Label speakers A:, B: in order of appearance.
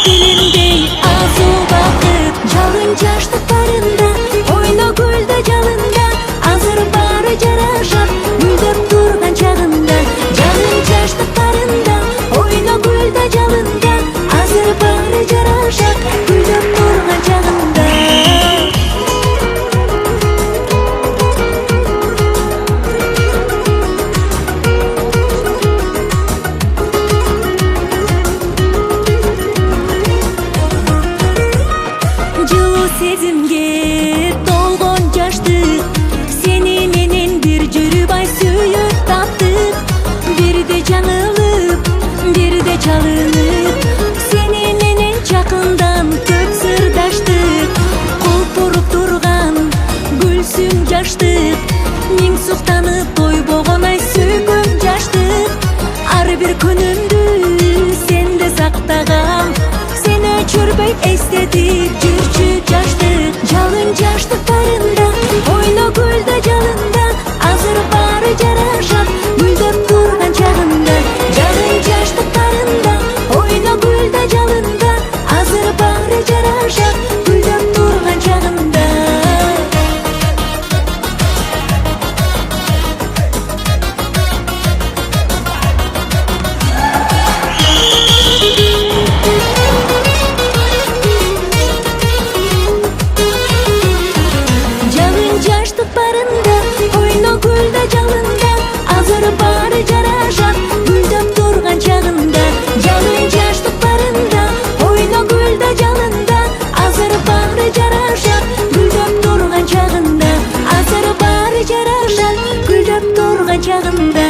A: Dilindey arzu bakıp Жалын жаштыктарында ойно гүлдө жалында азыр баары жарашат гүлдөп турган чагында жалын жаштыктарында ойно гүлдө жалында азыр баары жарашат гүлдөп турган чагында жылуу сезимге толгон жаштык сени менен бир жүрүп ай сүйүп таптык бирде жаңылып бирде чалынып сени менен жакындан көп сырдаштык кулпуруп турган гүлсүң жаштык миң суктанып тойбогон ай сүйгөн жаштык ар бир күнүмдү сенде сактагам сени өчүрбөй эстетип жүрчү жаштык жалын жаштыктарында ойно гүлдө жалында азыр баары жарашат гүлдөп турган чагында жалын жаштыктарында ойно гүлдө жалында азыр баары жарашат гүлдөп турган чагында жалын жаштыктарында ойно гүлдө жалында азыр баары жарашат гүлдөп турган чагында жалын жаштыктарында ойно гүлдө жалында азыр баары жарашат гүлдөп турган чагында азыр баары жарашат гүлдөп турган чагында